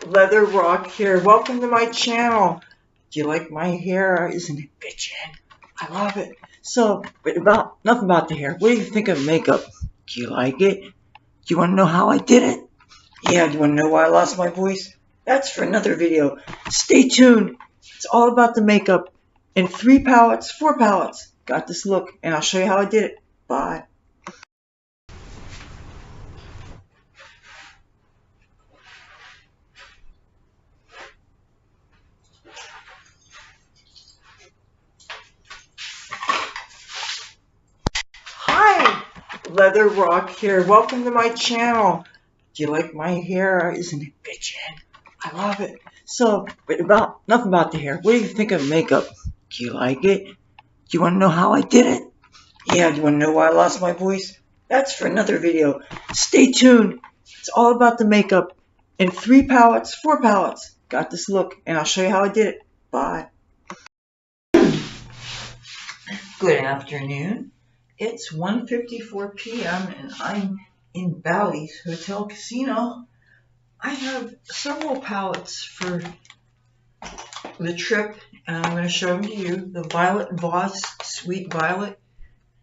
Leathur Rokk here. Welcome to my channel. Do you like my hair? Isn't it bitchin'? I love it. So, but enough about the hair. What do you think of makeup? Do you like it? Do you want to know how I did it? Yeah, do you want to know why I lost my voice? That's for another video. Stay tuned. It's all about the makeup. In 3 palettes, 4 palettes. Got this look, and I'll show you how I did it. Bye. Hi, Leathur Rokk here. Welcome to my channel. Do you like my hair? Isn't it bitchin'? I love it. So, but enough about the hair. What do you think of makeup? Do you like it? Do you want to know how I did it? Yeah, do you want to know why I lost my voice? That's for another video. Stay tuned. It's all about the makeup. In 3 palettes, 4 palettes. Got this look, and I'll show you how I did it. Bye. Good afternoon. It's 1:54 p.m. and I'm in Bally's Hotel Casino. I have several palettes for the trip, and I'm going to show them to you. The Violet Voss Sweet Violet,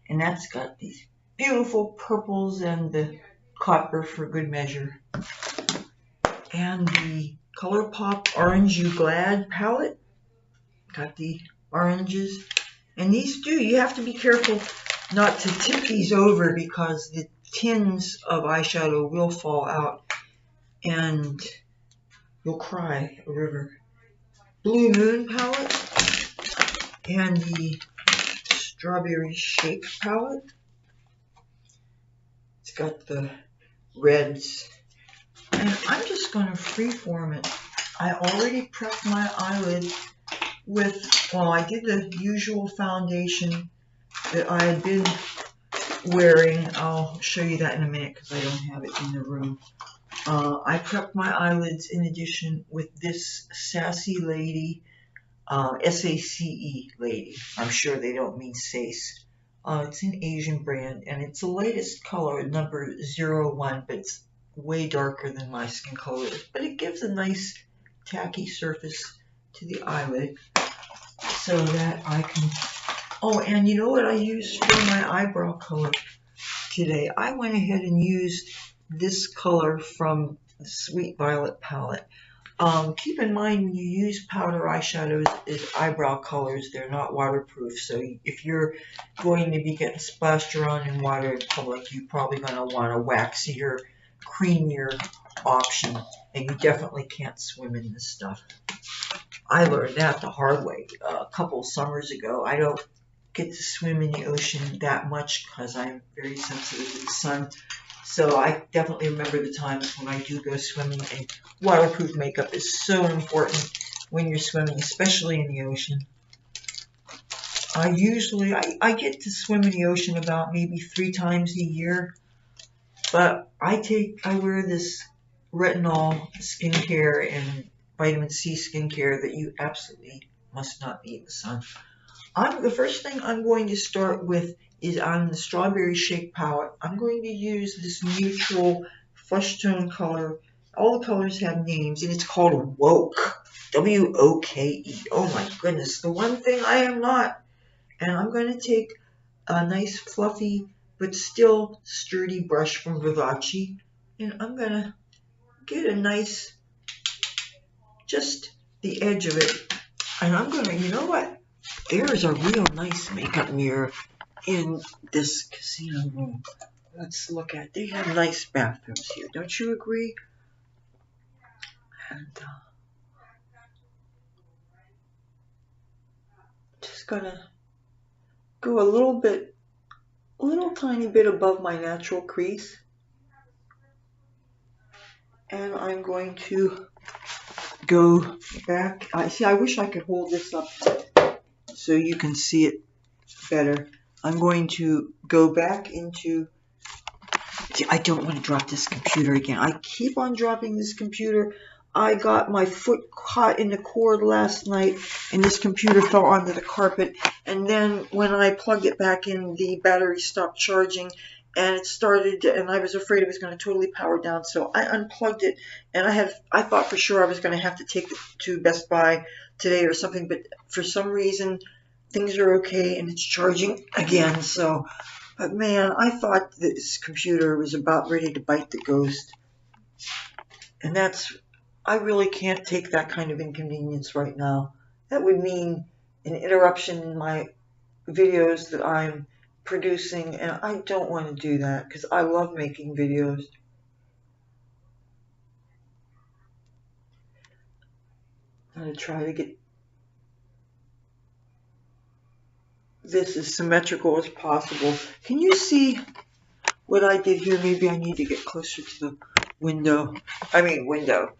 and that's got these beautiful purples and the copper for good measure. And the ColourPop Orange You Glad palette, got the oranges. And these you have to be careful not to tip these over because the tins of eyeshadow will fall out and you'll cry a river. Blue Moon palette and the Strawberry Shake palette. It's got the reds. And I'm just going to freeform it. I already prepped my eyelid with, well, I did the usual foundation that I had been wearing. I'll show you that in a minute because I don't have it in the room. I prepped my eyelids in addition with this Sassy Lady, S-A-C-E Lady. I'm sure they don't mean Sace. It's an Asian brand, and it's the latest color, number 01, but it's way darker than my skin color is. But it gives a nice tacky surface to the eyelid so that I can... Oh, and you know what I used for my eyebrow color today? I went ahead and used this color from the Sweet Violet palette. Keep in mind when you use powder eyeshadows as eyebrow colors, they're not waterproof. So if you're going to be getting splashed around in water in public, you're probably going to want a waxier, creamier option. And you definitely can't swim in this stuff. I learned that the hard way a couple summers ago. I don't get to swim in the ocean that much because I'm very sensitive to the sun. So I definitely remember the times when I do go swimming, and waterproof makeup is so important when you're swimming, especially in the ocean. I get to swim in the ocean about maybe 3 times a year, but I wear this retinol skincare and vitamin C skincare that you absolutely must not be in the sun. The first thing I'm going to start with is on the Strawberry Shake palette. I'm going to use this neutral flesh tone color. All the colors have names, and it's called Wokk. W-O-K-E. Oh my goodness, the one thing I am not. And I'm going to take a nice fluffy but still sturdy brush from Versace, and I'm going to get a nice, just the edge of it. And I'm going to, you know what? There's a real nice makeup mirror in this casino room. Let's look at it. They have nice bathrooms here. Don't you agree? And just gonna go a little tiny bit above my natural crease. And I'm going to go back. I wish I could hold this up so you can see it better. I'm going to go back into... I don't want to drop this computer again. I keep on dropping this computer. I got my foot caught in the cord last night, and this computer fell onto the carpet. And then when I plugged it back in, the battery stopped charging, and it started, and I was afraid it was going to totally power down, so I unplugged it, and I thought for sure I was going to have to take it to Best Buy today or something, but for some reason things are okay and it's charging again. So, but man, I thought this computer was about ready to bite the ghost, and I really can't take that kind of inconvenience right now. That would mean an interruption in my videos that I'm producing, and I don't want to do that because I love making videos. I'm going to try to get this as symmetrical as possible. Can you see what I did here? Maybe I need to get closer to the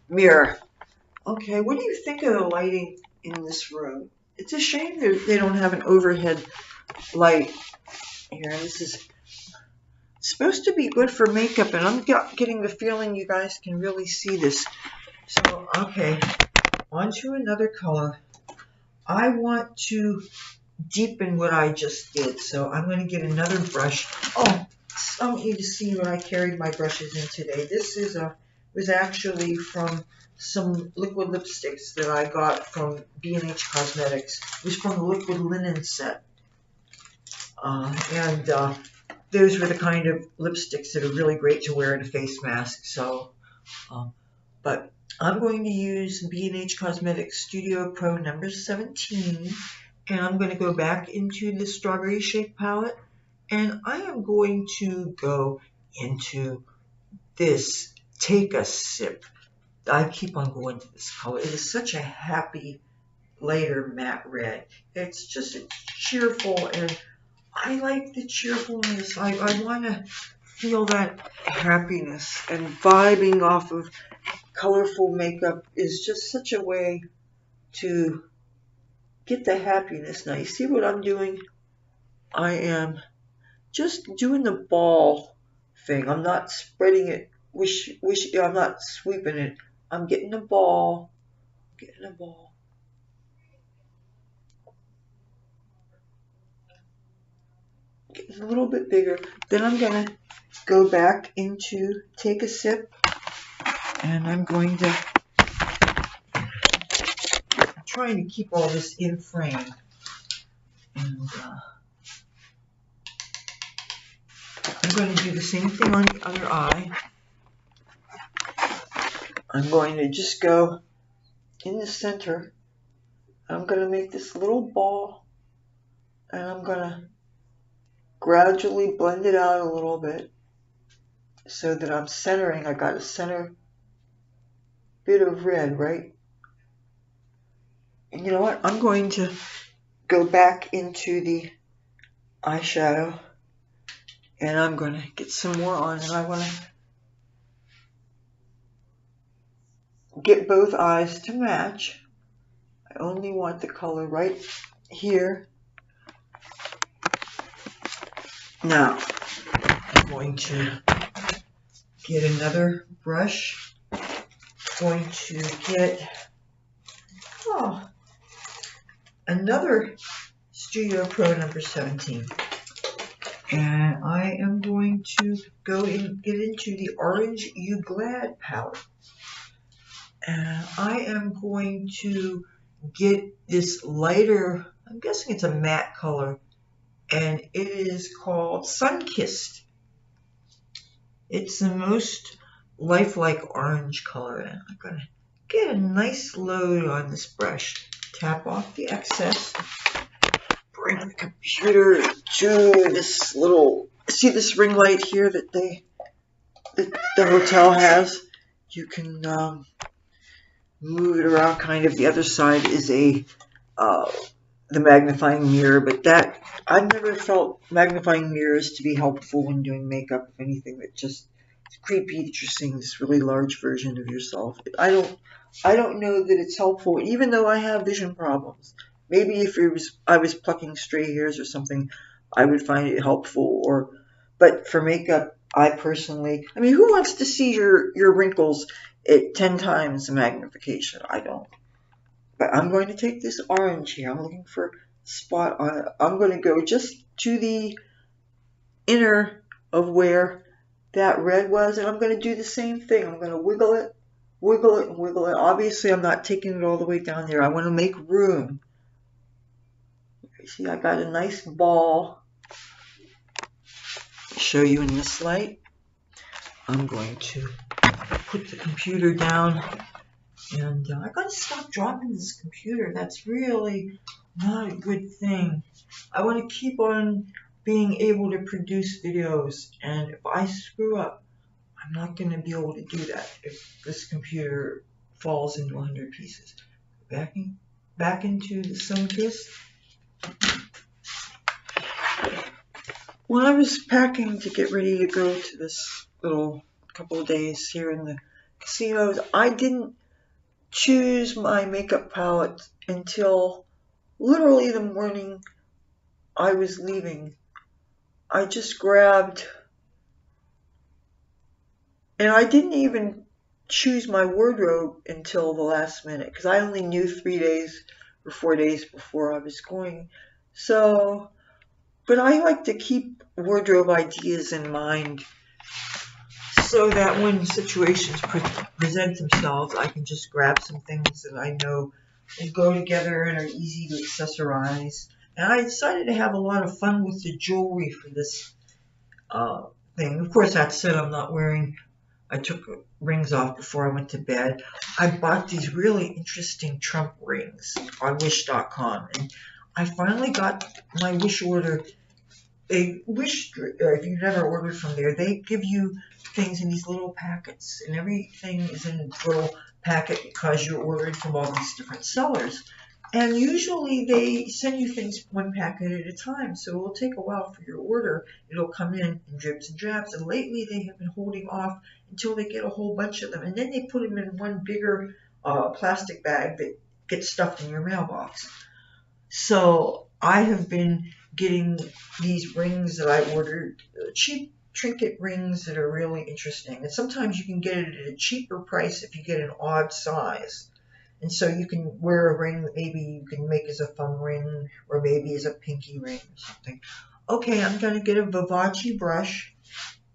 mirror. Okay, what do you think of the lighting in this room? It's a shame that they don't have an overhead light here. This is supposed to be good for makeup, and I'm getting the feeling you guys can really see this. So, okay, on to another color. I want to deepen what I just did, so I'm going to get another brush. Oh, I want you to see what I carried my brushes in today. This was actually from some liquid lipsticks that I got from B&H Cosmetics. It was from the liquid linen set. And those were the kind of lipsticks that are really great to wear in a face mask. So, but I'm going to use B&H Cosmetics Studio Pro number 17. And I'm going to go back into the Strawberry Shake palette. And I am going to go into this Take a Sip. I keep on going to this color. It is such a happy, lighter matte red. It's just cheerful, and I like the cheerfulness. I want to feel that happiness, and vibing off of colorful makeup is just such a way to get the happiness. Now, you see what I'm doing? I am just doing the ball thing. I'm not spreading it, I'm not sweeping it. I'm getting a ball, getting a little bit bigger. Then I'm going to go back into Take a Sip, and I'm going to, I'm trying to keep all this in frame. And I'm going to do the same thing on the other eye. I'm going to just go in the center. I'm going to make this little ball, and I'm going to gradually blend it out a little bit so that I'm centering. I got a center bit of red, right? And you know what? I'm going to go back into the eyeshadow, and I'm going to get some more on, and I want to get both eyes to match. I only want the color right here. Now, I'm going to get another brush. Going to get another Studio Pro number 17. And I am going to go and get into the Orange You Glad palette. And I am going to get this lighter, I'm guessing it's a matte color, and it is called Sunkissed. It's the most lifelike orange color, and I'm going to get a nice load on this brush. Tap off the excess. Bring the computer to this little, see this ring light here that the hotel has? You can move it around kind of. The other side is the magnifying mirror, but that, I've never felt magnifying mirrors to be helpful when doing makeup. If anything, that just, it's creepy that you're seeing this really large version of yourself. I don't know that it's helpful, even though I have vision problems. Maybe if I was plucking stray hairs or something, I would find it helpful. But for makeup, I personally, I mean, who wants to see your wrinkles at 10 times the magnification? I don't. But I'm going to take this orange here. I'm looking for a spot on it. I'm going to go just to the inner of where that red was, and I'm going to do the same thing. I'm going to wiggle it, wiggle it, and wiggle it. Obviously, I'm not taking it all the way down there. I want to make room. See, I got a nice ball. Show you in this light. I'm going to put the computer down, and I got to stop dropping this computer. That's really not a good thing. I want to keep on being able to produce videos, and if I screw up, I'm not going to be able to do that if this computer falls into 100 pieces. Back into the sun kiss. When I was packing to get ready to go to this little couple of days here in the casinos, I didn't choose my makeup palette until literally the morning I was leaving. I just grabbed, and I didn't even choose my wardrobe until the last minute because I only knew 3 days or 4 days before I was going. So, but I like to keep wardrobe ideas in mind so that when situations present themselves, I can just grab some things that I know will go together and are easy to accessorize. And I decided to have a lot of fun with the jewelry for this thing. Of course, that said, I took rings off before I went to bed. I bought these really interesting Trump rings on Wish.com, and I finally got my Wish order. If you've never ordered from there, they give you things in these little packets, and everything is in a little packet because you're ordering from all these different sellers. And usually they send you things one packet at a time, so it will take a while for your order. It'll come in dribs and drabs, and lately they have been holding off until they get a whole bunch of them, and then they put them in one bigger plastic bag that gets stuffed in your mailbox. So I have been getting these rings that I ordered, cheap trinket rings that are really interesting. And sometimes you can get it at a cheaper price if you get an odd size. And so you can wear a ring that maybe you can make as a thumb ring or maybe as a pinky ring or something. Okay, I'm going to get a Vivace brush,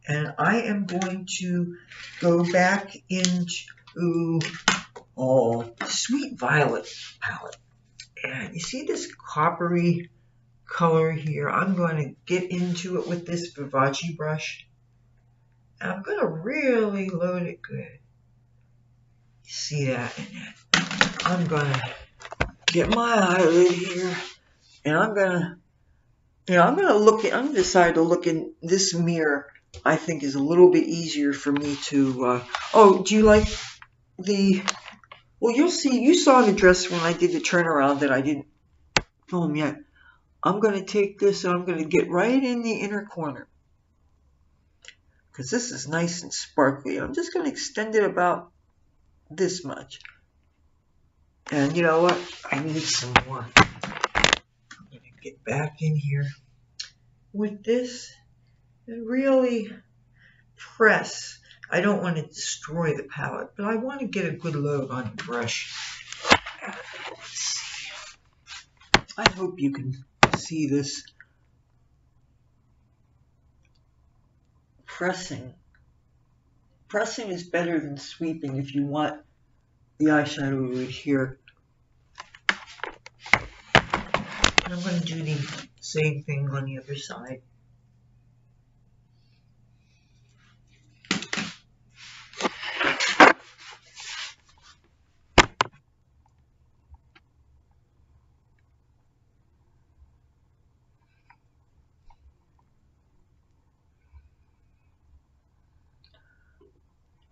and I am going to go back into Sweet Violet palette. And you see this coppery color here? I'm going to get into it with this Vivace brush. And I'm going to really load it good. You see that in it? I'm going to get my eyelid here, and I'm going to decide to look in this mirror. I think is a little bit easier for me to, do you like well, you'll see, you saw the dress when I did the turnaround that I didn't film yet. I'm going to take this and I'm going to get right in the inner corner because this is nice and sparkly. I'm just going to extend it about this much. And you know what? I need some more. I'm going to get back in here with this and really press. I don't want to destroy the palette, but I want to get a good load on the brush. Let's see. I hope you can see this. Pressing is better than sweeping if you want the eyeshadow to adhere. And I'm going to do the same thing on the other side.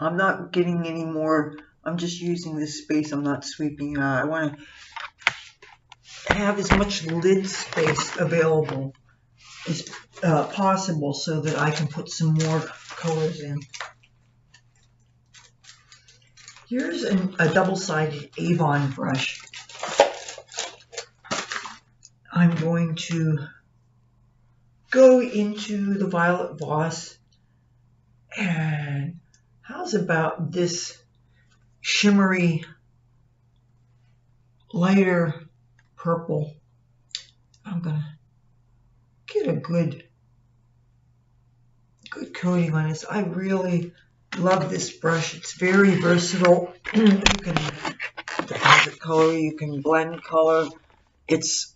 I'm not getting any more. I'm just using this space. I'm not sweeping. I want to have as much lid space available as possible so that I can put some more colors in. Here's a double-sided Avon brush. I'm going to go into the Violet Voss, and how's about this shimmery, lighter purple? I'm going to get a good good coating on this. I really love this brush. It's very versatile. You can deposit color, you can blend color. It's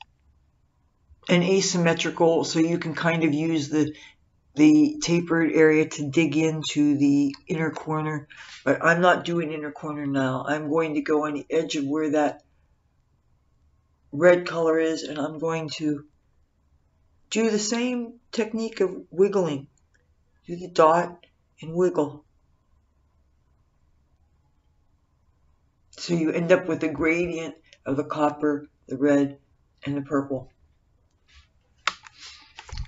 an asymmetrical, so you can kind of use the tapered area to dig into the inner corner, but I'm not doing inner corner now. I'm going to go on the edge of where that red color is, and I'm going to do the same technique of wiggling. Do the dot and wiggle. So you end up with a gradient of the copper, the red, and the purple.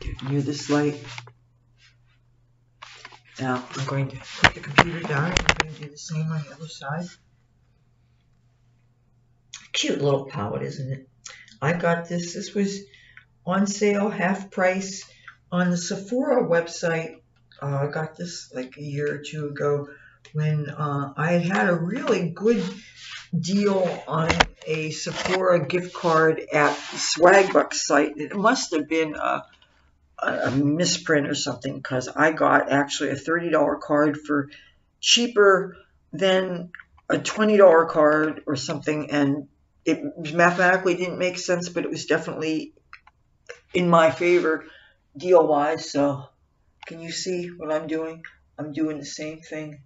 Get near this light. Now I'm going to put the computer down and I'm going to do the same on the other side. Cute little palette, isn't it? I got this. This was on sale, half price on the Sephora website. I got this like a year or two ago when I had a really good deal on a Sephora gift card at the Swagbucks site. It must have been a misprint or something, because I got actually a $30 card for cheaper than a $20 card or something, and it mathematically didn't make sense, but it was definitely in my favor deal wise. So can you see what I'm doing? I'm doing the same thing,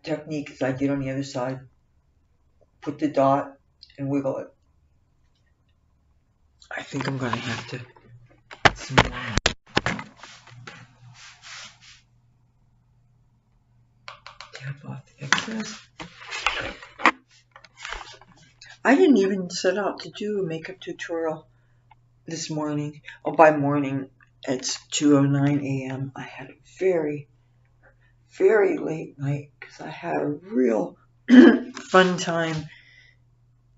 technique as I did on the other side. Put the dot and wiggle it. I think I'm going to have to put some more. Tap off the excess. I didn't even set out to do a makeup tutorial this morning. Oh, by morning, it's 2:09 a.m. I had a very, very late night because I had a real fun time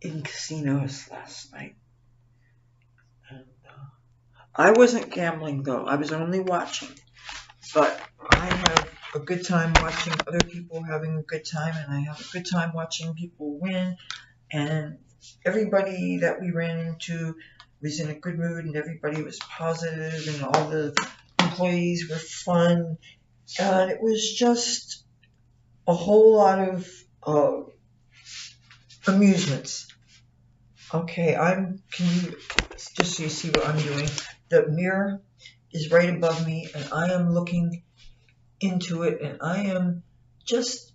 in casinos last night. And I wasn't gambling though. I was only watching. But I have a good time watching other people having a good time, and I have a good time watching people win. And everybody that we ran into was in a good mood, and everybody was positive, and all the employees were fun. And it was just a whole lot of amusements. Okay, can you, just so you see what I'm doing, the mirror is right above me, and I am looking into it, and I am just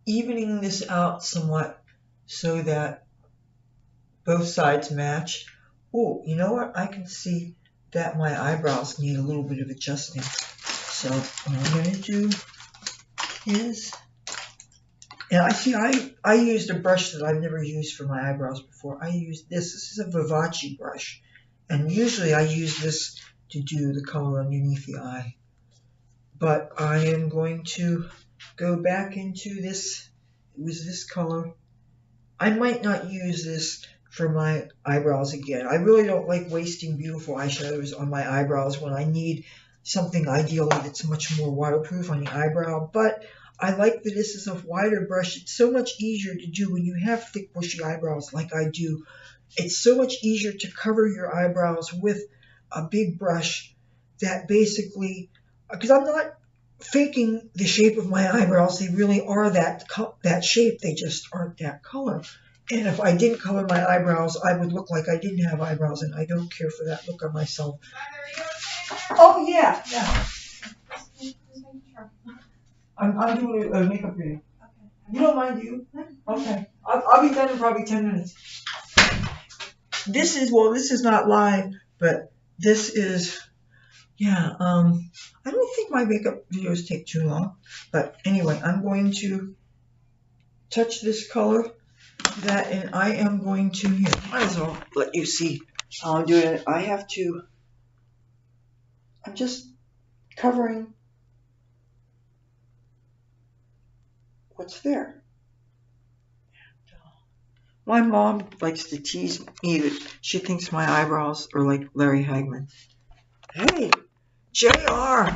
evening this out somewhat so that both sides match. Oh, you know what? I can see that my eyebrows need a little bit of adjusting. So what I'm going to do is, and I used a brush that I've never used for my eyebrows before. I used this. This is a Vivace brush, and usually I use this to do the color underneath the eye. But I am going to go back into this. It was this color. I might not use this for my eyebrows again. I really don't like wasting beautiful eyeshadows on my eyebrows when I need something ideally that's much more waterproof on the eyebrow. But I like that this is a wider brush. It's so much easier to do when you have thick, bushy eyebrows like I do. It's so much easier to cover your eyebrows with a big brush that basically, because I'm not faking the shape of my eyebrows. They really are that shape. They just aren't that color. And if I didn't color my eyebrows, I would look like I didn't have eyebrows, and I don't care for that look on myself. Oh, yeah. I'm doing a makeup video. Okay. You don't mind, do you? Okay. I'll be done in probably 10 minutes. This is not live, but this is, yeah, I don't think my makeup videos take too long. But anyway, I'm going to touch this color, that, and I am going to, here, might as well let you see how I'm doing it. I'm just covering what's there. My mom likes to tease me that she thinks my eyebrows are like Larry Hagman. Hey, JR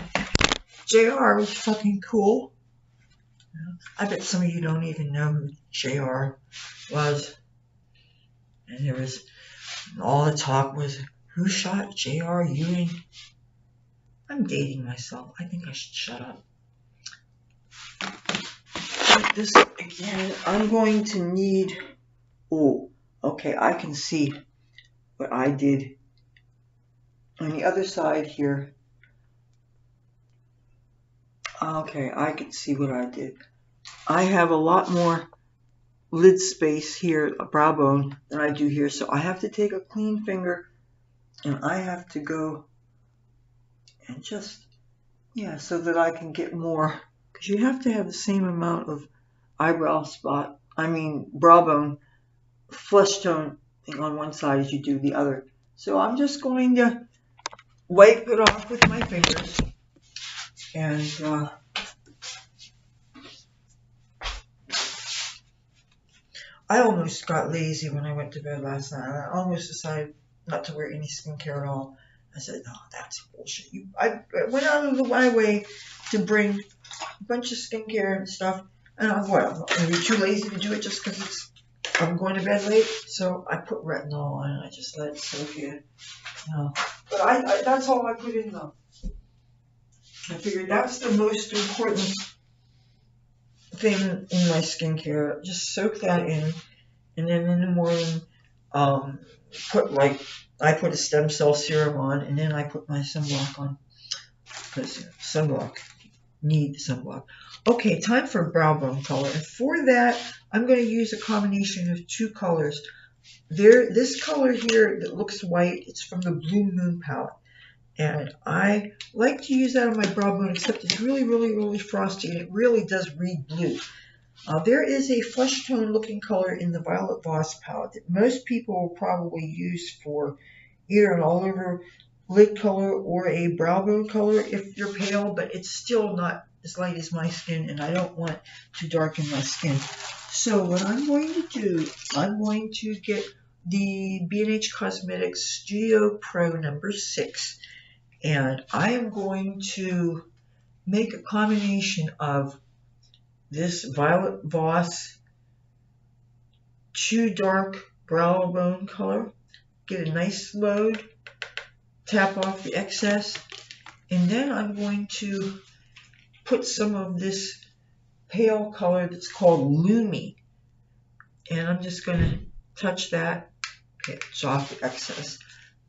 was fucking cool. I bet some of you don't even know who JR was. And all the talk was, who shot JR Ewing? I'm dating myself. I think I should shut up. This again, I'm going to need, oh, okay, I can see what I did on the other side here. Okay, I can see what I did. I have a lot more lid space here, a brow bone, than I do here, so I have to take a clean finger and I have to go and just, yeah, so that I can get more, because you have to have the same amount of brow bone, flesh tone thing on one side as you do the other. So I'm just going to wipe it off with my fingers, and I almost got lazy when I went to bed last night. I almost decided not to wear any skincare at all. I said, no, that's bullshit. I went out of my way to bring a bunch of skincare and stuff, and I'm going to be too lazy to do it just because I'm going to bed late. So I put retinol on and I just let it soak in. But that's all I put in though. I figured that's the most important thing in my skincare. Just soak that in, and then in the morning, I put a stem cell serum on, and then I put my sunblock on, because need sunblock. Okay, time for brow bone color, and for that I'm going to use a combination of two colors. This color here that looks white, it's from the Blue Moon palette. And I like to use that on my brow bone, except it's really, really, really frosty, and it really does read blue. There is a flesh tone looking color in the Violet Voss palette that most people will probably use for either an all over lid color or a brow bone color if you're pale, but it's still not as light as my skin, and I don't want to darken my skin. So what I'm going to do, I'm going to get the B&H Cosmetics Studio Pro number 6. And I am going to make a combination of this Violet Voss Too Dark Brow Bone color, get a nice load, tap off the excess, and then I'm going to put some of this pale color that's called Lumi, and I'm just going to touch that, get off the excess.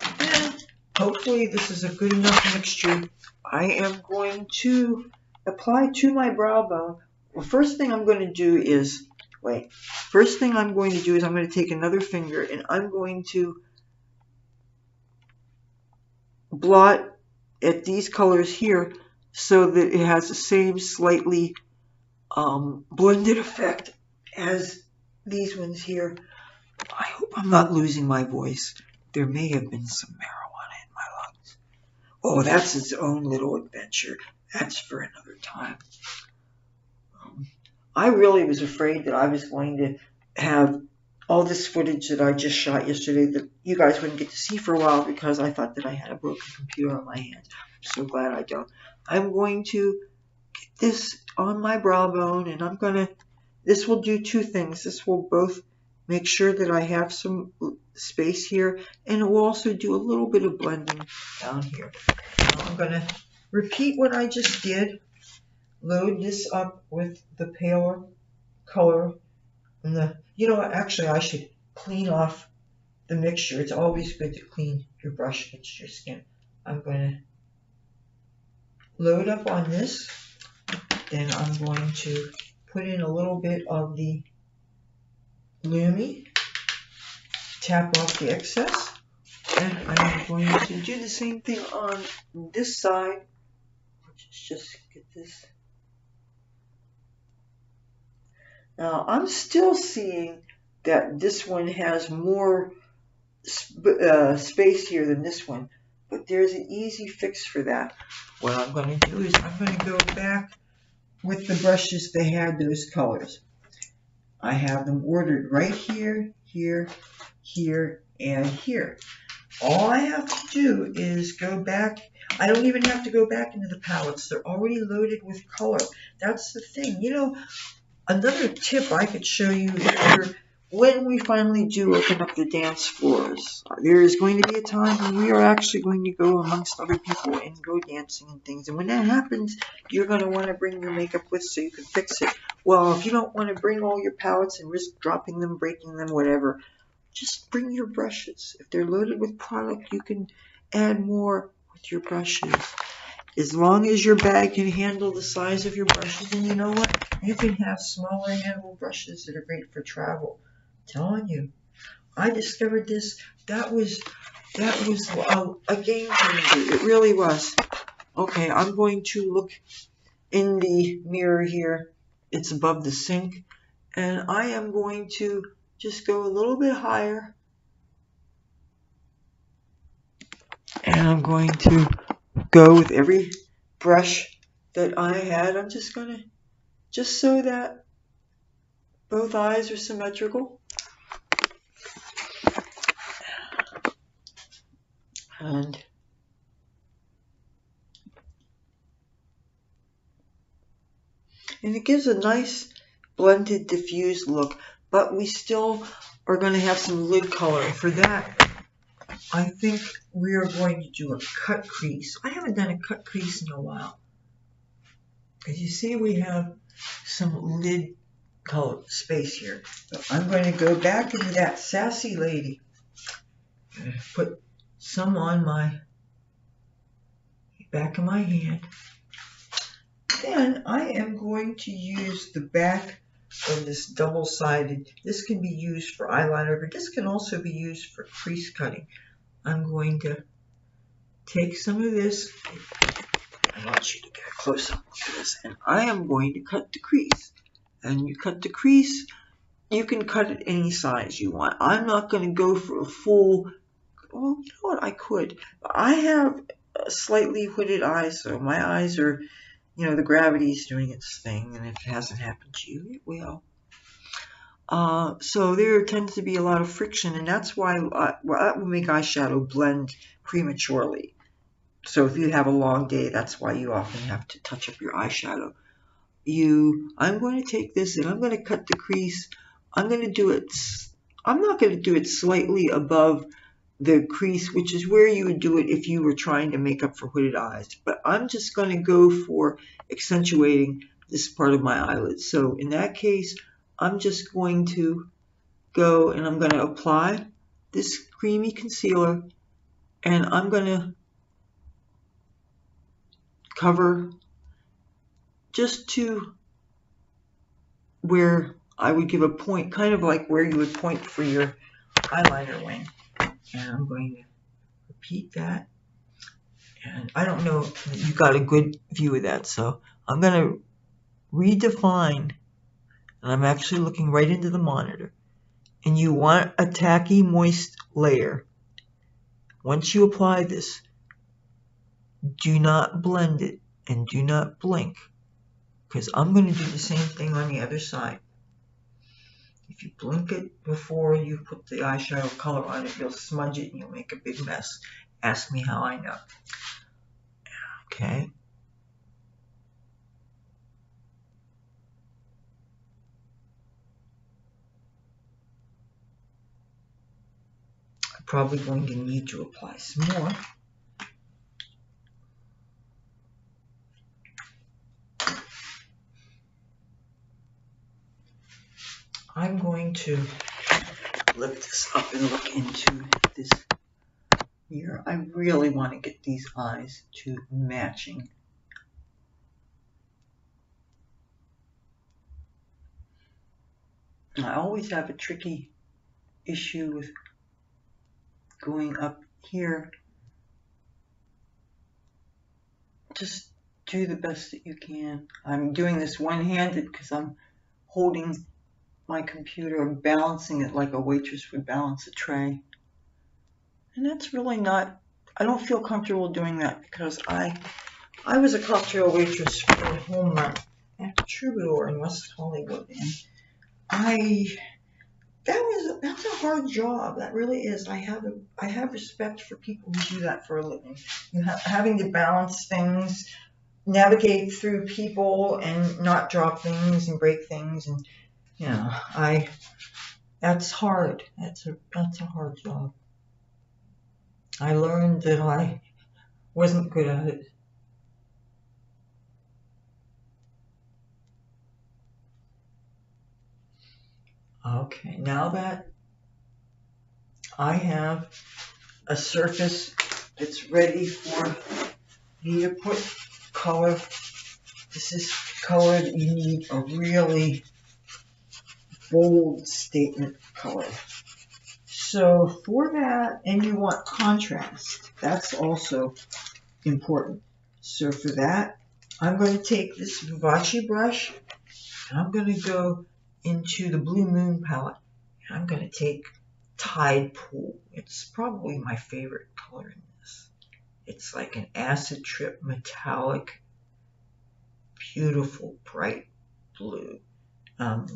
And hopefully this is a good enough mixture. I am going to apply to my brow bone. Well, first thing I'm going to do is I'm going to take another finger and I'm going to blot at these colors here so that it has the same slightly blended effect as these ones here. I hope I'm not losing my voice. There may have been some marijuana in my lungs. Oh, that's its own little adventure. That's for another time. I really was afraid that I was going to have all this footage that I just shot yesterday that you guys wouldn't get to see for a while because I thought that I had a broken computer on my hands. I'm so glad I don't. I'm going to get this on my brow bone, and this will do two things. This will both make sure that I have some space here, and it will also do a little bit of blending down here. Now I'm going to repeat what I just did. Load this up with the paler color. And actually I should clean off the mixture. It's always good to clean your brush against your skin. I'm going to load up on this. Then I'm going to put in a little bit of the Lumi, tap off the excess, and I'm going to do the same thing on this side. Let's just get this. Now I'm still seeing that this one has more space here than this one, but there's an easy fix for that. What I'm going to do is I'm going to go back with the brushes that had those colors. I have them ordered right here, here, here, and here. All I have to do is go back. I don't even have to go back into the palettes. They're already loaded with color. That's the thing. Another tip I could show you if you're when we finally do open up the dance floors, there is going to be a time when we are actually going to go amongst other people and go dancing and things. And when that happens, you're going to want to bring your makeup with so you can fix it. Well, if you don't want to bring all your palettes and risk dropping them, breaking them, whatever, just bring your brushes. If they're loaded with product, you can add more with your brushes. As long as your bag can handle the size of your brushes, and you know what? You can have smaller handle brushes that are great for travel. I'm telling you, I discovered this. That was a game changer. It really was. Okay, I'm going to look in the mirror here. It's above the sink, and I am going to just go a little bit higher, and I'm going to go with every brush that I had. I'm just gonna, just so that both eyes are symmetrical. And it gives a nice blended diffused look, but we still are going to have some lid color. For that, I think we are going to do a cut crease. I haven't done a cut crease in a while. As you see, we have some lid color space here. So I'm going to go back into that sassy lady and put some on my back of my hand. Then I am going to use the back of this double-sided. This can be used for eyeliner, but this can also be used for crease cutting. I'm going to take some of this. I want you to get a close-up of this. And I am going to cut the crease. And you cut the crease, you can cut it any size you want. I'm not going to go for a full, well, you know what, I could. I have slightly hooded eyes, so my eyes are, you know, the gravity's doing its thing, and if it hasn't happened to you, it will. So there tends to be a lot of friction, and that's why that will make eyeshadow blend prematurely. So if you have a long day, that's why you often have to touch up your eyeshadow. I'm going to take this and I'm going to cut the crease. I'm going to do it, I'm not going to do it slightly above the crease, which is where you would do it if you were trying to make up for hooded eyes. But I'm just going to go for accentuating this part of my eyelid. So in that case, I'm just going to go and I'm going to apply this creamy concealer, and I'm going to cover just to where I would give a point, kind of like where you would point for your eyeliner wing. And I'm going to repeat that. And I don't know that you got a good view of that, so I'm going to redefine, and I'm actually looking right into the monitor. And you want a tacky, moist layer. Once you apply this, do not blend it and do not blink, because I'm going to do the same thing on the other side. If you blink it before you put the eyeshadow color on it, you'll smudge it and you'll make a big mess. Ask me how I know. Okay. I'm probably going to need to apply some more. I'm going to lift this up and look into this mirror. I really want to get these eyes to matching. I always have a tricky issue with going up here. Just do the best that you can. I'm doing this one-handed because I'm holding my computer and balancing it like a waitress would balance a tray. And that's really not, I don't feel comfortable doing that, because I was a cocktail waitress for Homeland at Troubadour in West Hollywood, and that's a hard job. That really is. I have respect for people who do that for a living. Having to balance things, navigate through people, and not drop things and break things, and That's hard. That's a hard job. I learned that I wasn't good at it. Okay, now that I have a surface that's ready for you to put color, this is color that you need a really bold statement color. So for that, and you want contrast, that's also important. So for that, I'm going to take this Vivace brush, and I'm going to go into the Blue Moon palette, and I'm going to take Tide Pool. It's probably my favorite color in this. It's like an acid trip metallic, beautiful bright blue.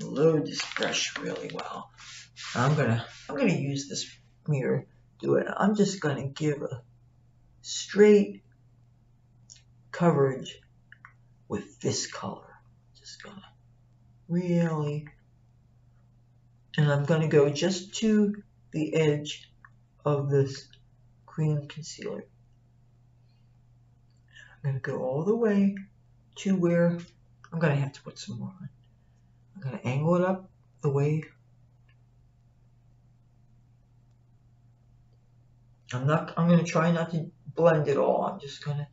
Load this brush really well. I'm gonna use this mirror to do it. I'm just gonna give a straight coverage with this color. Just gonna really, and I'm gonna go just to the edge of this cream concealer. I'm gonna go all the way to where I'm gonna have to put some more on. I'm gonna angle it up the way. I'm gonna try not to blend it all. I'm just gonna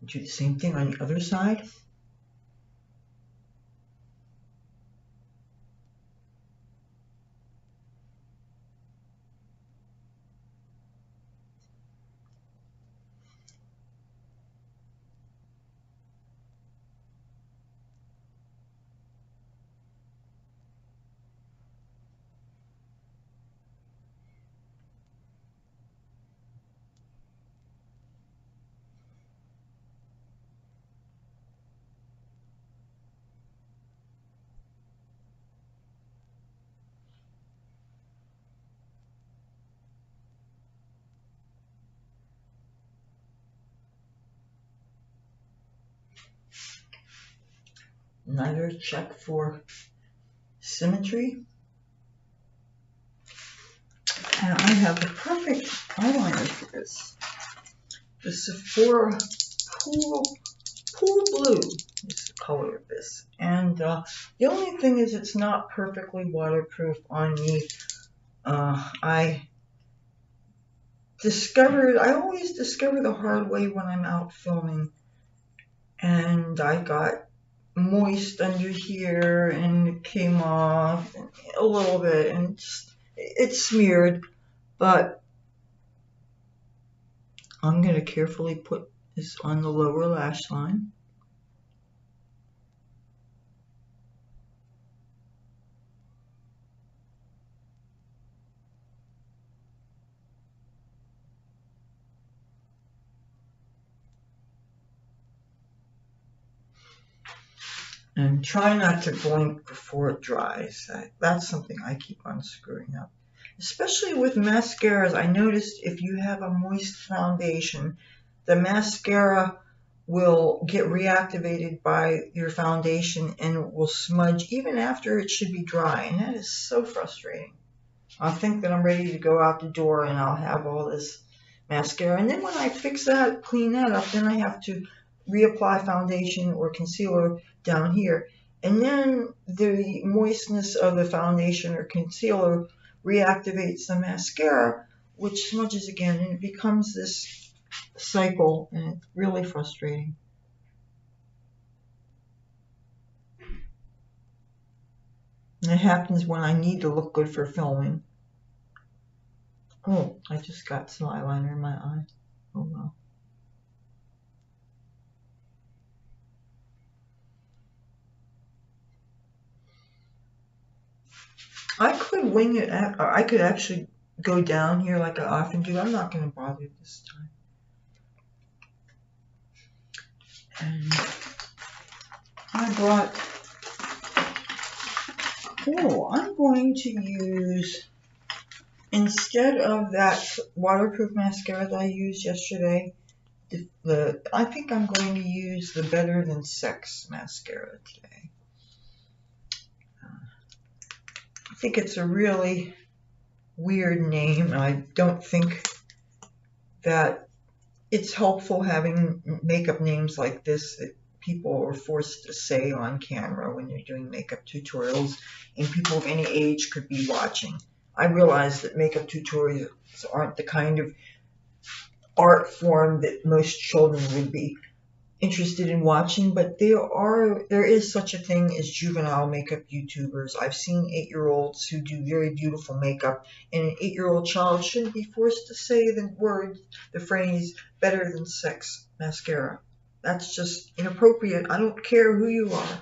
do the same thing on the other side. Another check for symmetry. And I have the perfect eyeliner for this. The Sephora Pool Blue is the color of this. And the only thing is it's not perfectly waterproof on me. I always discover the hard way when I'm out filming. And I got moist under here and it came off a little bit and it smeared, but I'm going to carefully put this on the lower lash line. And try not to blink before it dries. That's something I keep on screwing up. Especially with mascaras, I noticed if you have a moist foundation, the mascara will get reactivated by your foundation and it will smudge even after it should be dry. And that is so frustrating. I'll think that I'm ready to go out the door and I'll have all this mascara. And then when I fix that, clean that up, then I have to reapply foundation or concealer down here. And then the moistness of the foundation or concealer reactivates the mascara, which smudges again, and it becomes this cycle, and it's really frustrating. And it happens when I need to look good for filming. Oh, I just got some eyeliner in my eye. Oh well. I could wing it, I could actually go down here like I often do. I'm not going to bother this time. And I brought, I'm going to use Instead of that waterproof mascara that I used yesterday, I think I'm going to use the Better Than Sex mascara today. I think it's a really weird name. I don't think that it's helpful having makeup names like this that people are forced to say on camera when they're doing makeup tutorials, and people of any age could be watching. I realize that makeup tutorials aren't the kind of art form that most children would be interested in watching, but there is such a thing as juvenile makeup YouTubers. I've seen 8-year-olds who do very beautiful makeup, and an 8-year-old child shouldn't be forced to say the phrase Better Than Sex mascara. That's just inappropriate. I don't care who you are.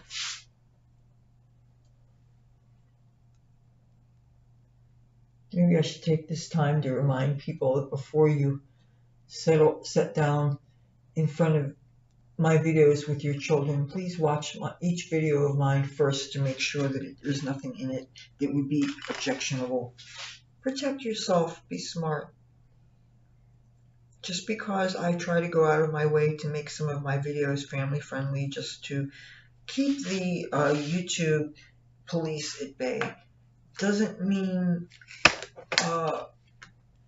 Maybe I should take this time to remind people that before you sit down in front of my videos with your children, please watch each video of mine first to make sure that there's nothing in it that would be objectionable. Protect yourself. Be smart. Just because I try to go out of my way to make some of my videos family friendly just to keep the YouTube police at bay doesn't mean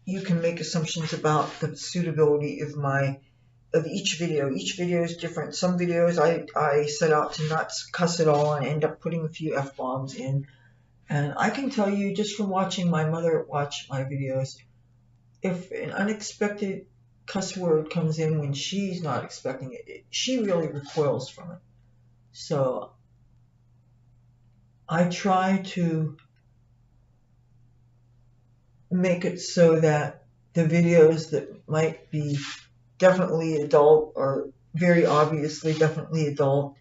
you can make assumptions about the suitability of each video. Each video is different. Some videos I set out to not cuss at all and end up putting a few F-bombs in. And I can tell you just from watching my mother watch my videos, if an unexpected cuss word comes in when she's not expecting it, she really recoils from it. So I try to make it so that the videos that might be definitely adult or very obviously definitely adult,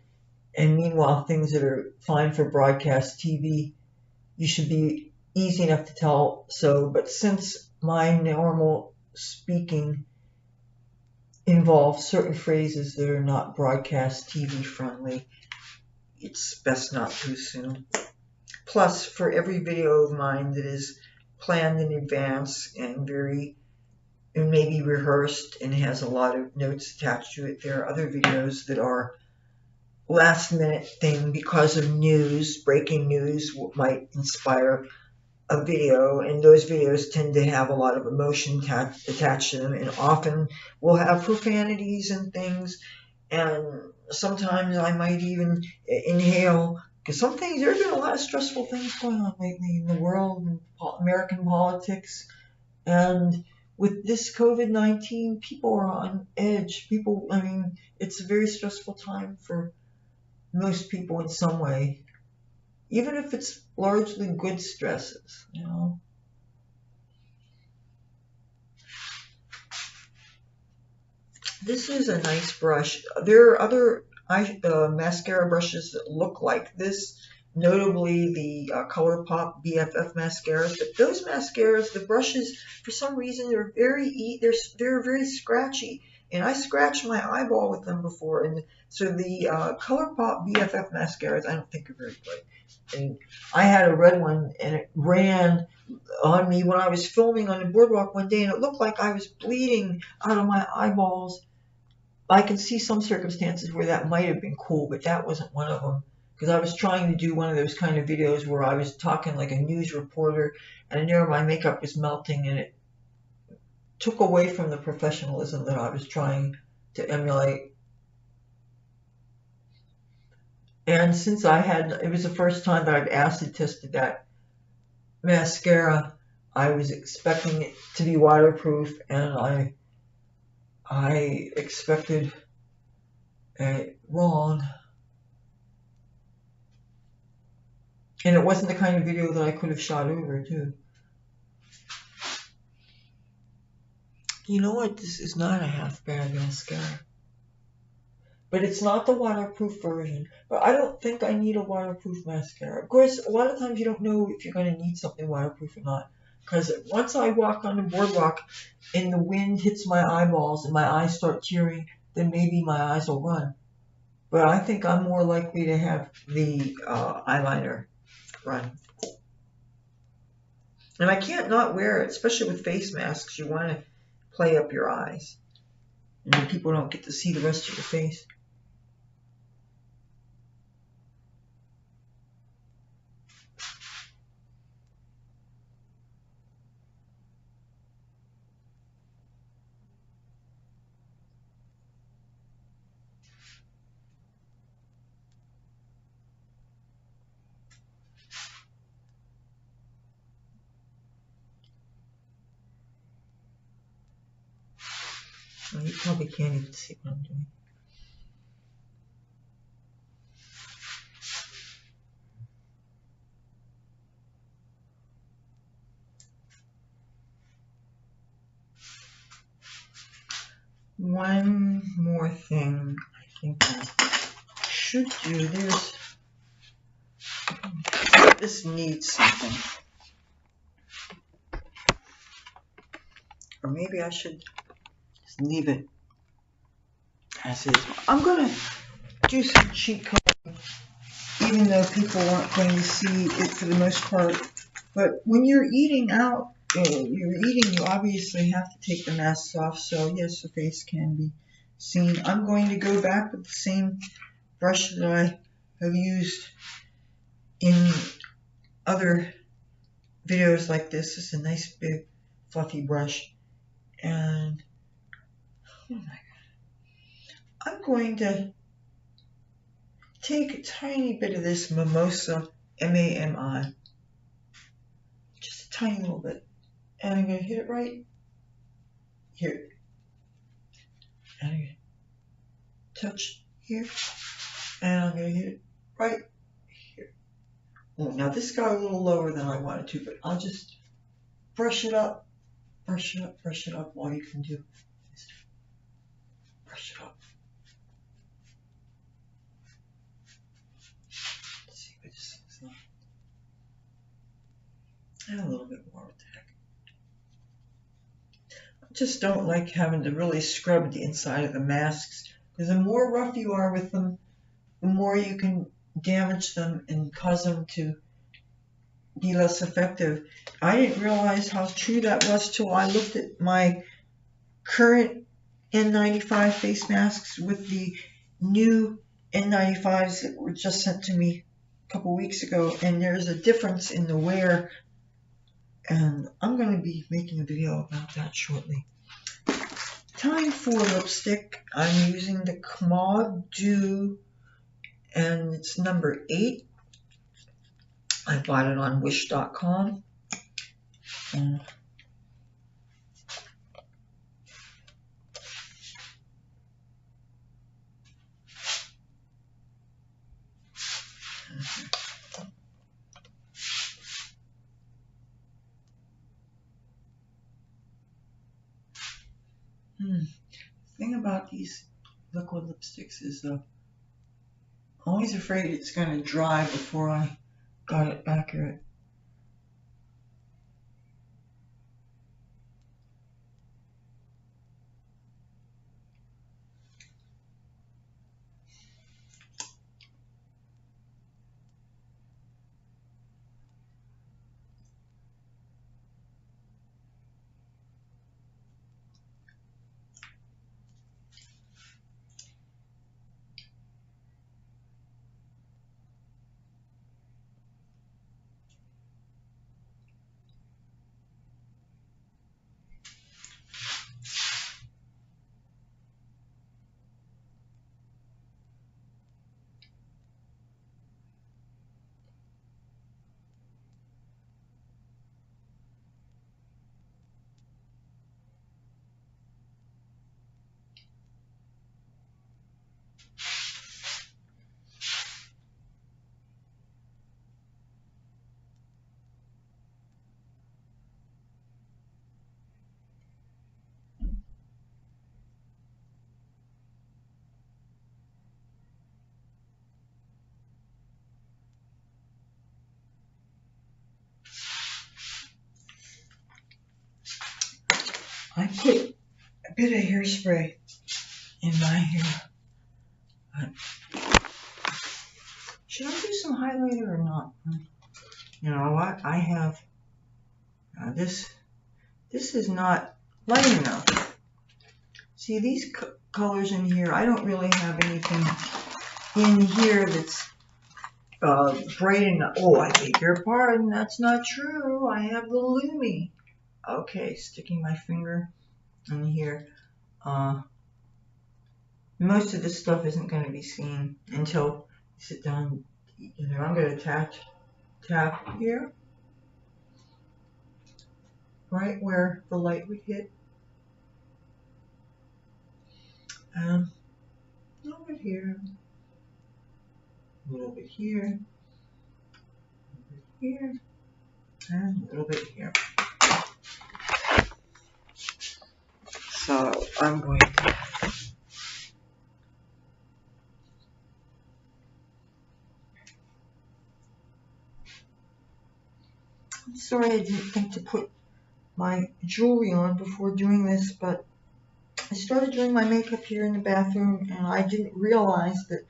and meanwhile things that are fine for broadcast TV, you should be easy enough to tell. But since my normal speaking involves certain phrases that are not broadcast TV friendly, it's best not to assume. Plus, for every video of mine that is planned in advance and maybe rehearsed and has a lot of notes attached to it, there are other videos that are last minute thing because of breaking news might inspire a video, and those videos tend to have a lot of emotion attached to them, and often will have profanities and things, and sometimes I might even inhale, because there have been a lot of stressful things going on lately in the world and American politics, and with this COVID-19, people are on edge. It's a very stressful time for most people in some way, even if it's largely good stresses, This is a nice brush. There are other mascara brushes that look like this, notably the ColourPop BFF mascaras. But those mascaras, the brushes, for some reason, they're very scratchy, and I scratched my eyeball with them before. And so the ColourPop BFF mascaras, I don't think are very good. And I had a red one, and it ran on me when I was filming on the boardwalk one day, and it looked like I was bleeding out of my eyeballs. I can see some circumstances where that might have been cool, but that wasn't one of them, because I was trying to do one of those kind of videos where I was talking like a news reporter, and there my makeup was melting, and it took away from the professionalism that I was trying to emulate. And since it was the first time that I've acid tested that mascara, I was expecting it to be waterproof, and I expected it wrong. And it wasn't the kind of video that I could have shot over, too. You know what? This is not a half-bad mascara. But it's not the waterproof version. But I don't think I need a waterproof mascara. Of course, a lot of times you don't know if you're going to need something waterproof or not. Because once I walk on the boardwalk and the wind hits my eyeballs and my eyes start tearing, then maybe my eyes will run. But I think I'm more likely to have the eyeliner run. And I can't not wear it, especially with face masks. You want to play up your eyes. And then people don't get to see the rest of your face. Well, you probably can't even see what I'm doing. One more thing I think I should do. This needs something. Or maybe I should just leave it as is. I'm going to do some cheat coding, even though people aren't going to see it for the most part. But when you're eating out, you obviously have to take the masks off. So yes, the face can be seen. I'm going to go back with the same brush that I have used in other videos like this. It's a nice big fluffy brush. And oh my God, I'm going to take a tiny bit of this Mimosa, M-A-M-I, just a tiny little bit, and I'm going to hit it right here, and I'm going to touch here, and I'm going to hit it right here. Oh, now this got a little lower than I wanted to, but I'll just brush it up, brush it up, brush it up. All you can do is brush it up. Let's see if this looks like. And a little bit more with the heck. I just don't like having to really scrub the inside of the masks, because the more rough you are with them, the more you can damage them and cause them to be less effective. I didn't realize how true that was till I looked at my current N95 face masks with the new N95s that were just sent to me a couple weeks ago, and there's a difference in the wear, and I'm going to be making a video about that shortly. Time for lipstick. I'm using the Commode Dew, and it's number 8. I bought it on wish.com. And the thing about these liquid lipsticks is I'm always afraid it's going to dry before I got it accurate. I put a bit of hairspray in my hair. Should I do some highlighter or not? You know what? I have This is not light enough. See, these colors in here, I don't really have anything in here that's bright enough. Oh, I beg your pardon, that's not true. I have the Lumi. Okay, sticking my finger in here. Most of this stuff isn't going to be seen until you sit down. I'm going to tap here, right where the light would hit. A little bit here, a little bit here, a little bit here, and a little bit here. So I'm going to I'm sorry I didn't think to put my jewelry on before doing this, but I started doing my makeup here in the bathroom and I didn't realize that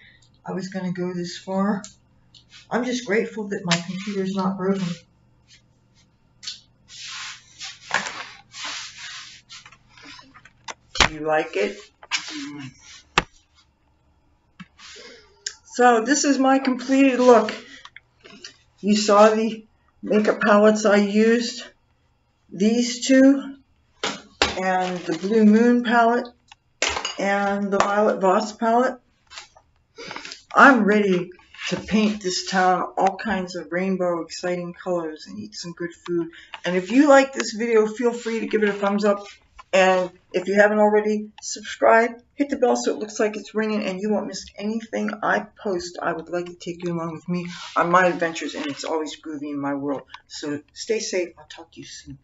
I was going to go this far. I'm just grateful that my computer's not broken. Do you like it? So this is my completed look. You saw the makeup palettes I used. These two, and the Blue Moon palette, and the Violet Voss palette. I'm ready to paint this town all kinds of rainbow exciting colors and eat some good food. And if you like this video, feel free to give it a thumbs up. And if you haven't already, subscribe, hit the bell so it looks like it's ringing and you won't miss anything I post. I would like to take you along with me on my adventures, and it's always groovy in my world. So stay safe. I'll talk to you soon.